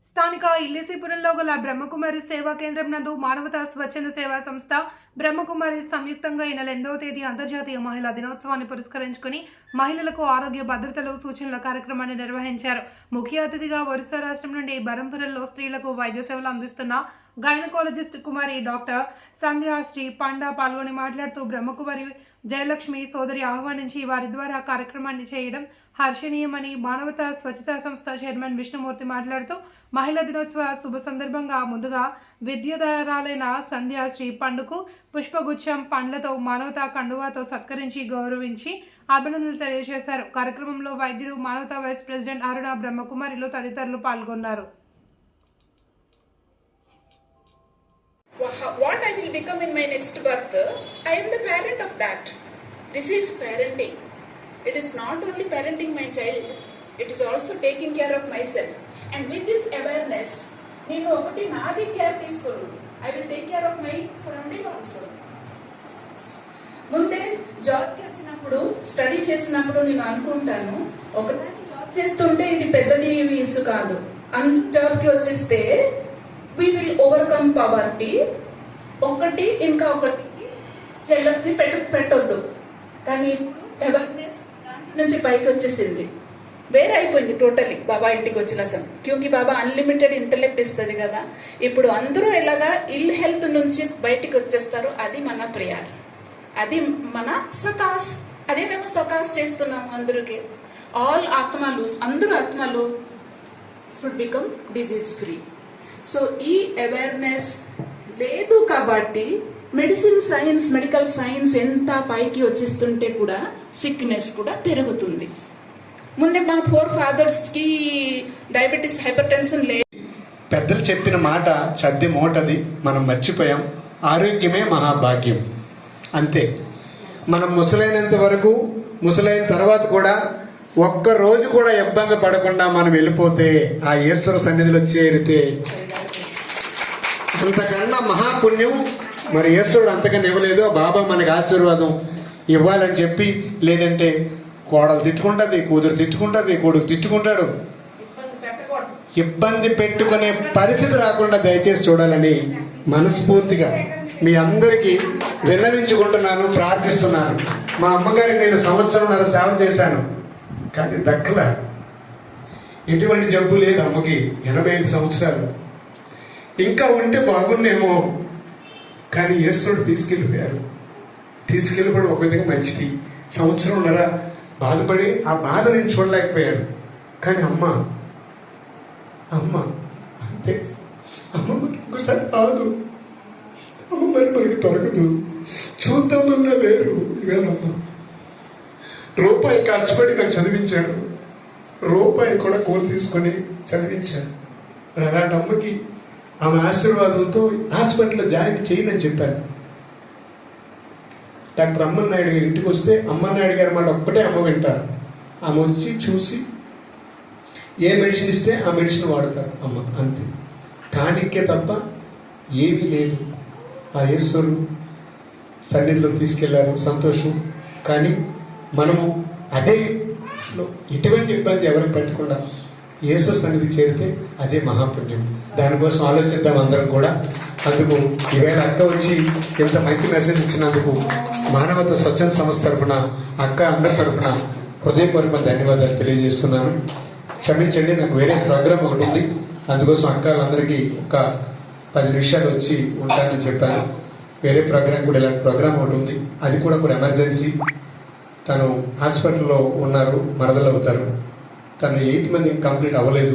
స్థానిక ఇల్లిసిపురంలో గల బ్రహ్మకుమారి సేవా కేంద్రం నందు మానవతా స్వచ్ఛంద సేవా సంస్థ బ్రహ్మకుమారి సంయుక్తంగా ఈ నెల 8వ తేదీ అంతర్జాతీయ మహిళా దినోత్సవాన్ని పురస్కరించుకుని మహిళలకు ఆరోగ్య భద్రతలు సూచనల కార్యక్రమాన్ని నిర్వహించారు. ముఖ్య అతిథిగా ఒరిస్సా రాష్ట్రం నుండి బరంపురంలో స్త్రీలకు వైద్య సేవలు అందిస్తున్న గైనకాలజిస్ట్ కుమారి డాక్టర్ సంధ్యాశ్రీ పండా పాల్గొని మాట్లాడుతూ బ్రహ్మకుమారి జయలక్ష్మి సోదరి ఆహ్వానించి వారి ద్వారా కార్యక్రమాన్ని చేయడం హర్షణీయమని మానవతా స్వచ్ఛతా సంస్థ చైర్మన్ విష్ణుమూర్తి మాట్లాడుతూ మహిళా దినోత్సవ శుభ సందర్భంగా ముందుగా విద్యాధరాలైన సంధ్యాశ్రీ పండుకు పుష్పగుచ్చం పండ్లతో మానవతా కండువాతో సత్కరించి గౌరవించి అభినందనలు తెలియజేశారు. కార్యక్రమంలో వైద్యుడు మానవతా వైస్ ప్రెసిడెంట్ అరుణ బ్రహ్మకుమారిలో తదితరులు పాల్గొన్నారు. What I will become in my next birth, I am the parent of that. This is parenting. It is not only parenting my child, it is also taking care of myself. And with this awareness, నేను ఒకటి నాది care తీసుకోను, I will take care of my surrounding also. ముందే జాబ్కి వచ్చినప్పుడు study చేసినప్పుడు నేను అనుకుంటాను, ఒకదాన్ని జాబ్ చేస్తుంటే ఇది పెద్దది ఇసు కాదు, జాబ్కి వచ్చేస్తే we will overcome poverty. ఒకటి ఇంకా ఒకటికి చెల్లసి పెట్టొద్దు. కానీ అవేర్నెస్ నుంచి పైకి వచ్చేసింది, వేరే అయిపోయింది టోటలీ బాబా ఇంటికి వచ్చిన అసలు. క్యూంకి బాబా అన్లిమిటెడ్ ఇంటలెక్ట్ ఇస్తుంది కదా. ఇప్పుడు అందరూ ఎలాగా ఇల్ హెల్త్ నుంచి బయటికి వచ్చేస్తారు, అది మన ప్రేయర్, అది మన సకాస్, అదే మేము సకాస్ చేస్తున్నాం అందరికి. ఆల్ ఆత్మలు, అందరూ ఆత్మలు should become disease free. So ఈ అవేర్నెస్ లేదు కాబట్టి మెడిసిన్ సైన్స్, మెడికల్ సైన్స్ ఎంత పైకి వచ్చేస్తుంటే కూడా సిక్నెస్ కూడా పెరుగుతుంది. ముందే మా ఫోర్ ఫాదర్స్ కి డయాబెటీస్, హైపర్ టెన్షన్ లేదు. పెద్దలు చెప్పిన మాట చద్ది మోటది, మనం మర్చిపోయాం. ఆరోగ్యమే మహాభాగ్యం, అంతే. మనం ముసలైనంత వరకు, ముసలైన తర్వాత కూడా ఒక్క రోజు కూడా ఇబ్బంది పడకుండా మనం వెళ్ళిపోతే, ఆ ఈశ్వర సన్నిధిలో చేరితే అంతకన్నా మహాపుణ్యం మరి ఈశ్వరుడు అంతకన్నా ఇవ్వలేదు. బాబా మనకి ఆశీర్వాదం ఇవ్వాలని చెప్పి, లేదంటే కోడలు తిట్టుకుంటుంది, కూతురు తిట్టుకుంటుంది, కొడుకు తిట్టుకుంటాడు, ఇబ్బంది పెట్టుకునే పరిస్థితి రాకుండా దయచేసి చూడాలని మనస్ఫూర్తిగా మీ అందరికీ విన్నవించుకుంటున్నాను, ప్రార్థిస్తున్నాను. మా అమ్మగారికి నేను సంవత్సరంన్నర సేవ చేశాను, కానీ దక్కల. ఎటువంటి జబ్బు లేదు అమ్మకి, 85 సంవత్సరాలు. ఇంకా ఉంటే బాగుండేమో, కానీ ఈశ్వరుడు తీసుకెళ్ళిపోయారు. తీసుకెళ్ళిపోవడం ఒక విధంగా మంచిది. సంవత్సరంన్నర బాధపడి ఆ బాధ నేను చూడలేకపోయాను. కానీ అమ్మ అంతే. అమ్మ ఇంకోసారి కాదు, అమ్మ మరి మనకి దొరకదు, చూద్దామన్నా వేరు. ఇవేనమ్మ రూపాయి కష్టపడి నాకు చదివించాడు, రూపాయి కూడా కోలు తీసుకొని చదివించాడు. మరి అలాంటి అమ్మకి ఆమె ఆశీర్వాదంతో హాస్పిటల్లో జాయిన్ చేయదని చెప్పాను. డాక్టర్ అమ్మన్నాయుడు గారి ఇంటికి వస్తే అమ్మన్నాయుడు గారు మాట ఒక్కటే అమ్మ వింటారు. ఆమె వచ్చి చూసి ఏ మెడిసిన్ ఇస్తే ఆ మెడిసిన్ వాడతారు అమ్మ, అంతే. టానిక్కే తప్ప ఏమీ లేదు. ఆ ఈశ్వరుడు సన్నిధిలో తీసుకెళ్లారు, సంతోషం. కానీ మనము అదే ఎటువంటి ఇబ్బంది ఎవరికి పెట్టకుండా ఈశ్వర సన్నిధి చేరితే అదే మహాపుణ్యం. దానికోసం ఆలోచిద్దాం అందరం కూడా. అందుకు ఈవేళ అక్క వచ్చి ఇంత మంచి మెసేజ్ ఇచ్చినందుకు మానవతా స్వచ్ఛంద సంస్థ తరఫున, అక్క అందరి తరఫున హృదయపూర్వక ధన్యవాదాలు తెలియజేస్తున్నాను. క్షమించండి, నాకు వేరే ప్రోగ్రామ్ ఒకటి ఉంది, అందుకోసం అక్కలందరికీ ఒక 10 నిమిషాలు వచ్చి ఉంటానని చెప్పాను. వేరే ప్రోగ్రామ్ కూడా, ఇలాంటి ప్రోగ్రామ్ ఒకటి ఉంది, అది కూడా ఎమర్జెన్సీ. తను హాస్పిటల్లో ఉన్నారు, మరదలు అవుతారు. తను 8 మంది కంప్లీట్ అవ్వలేదు.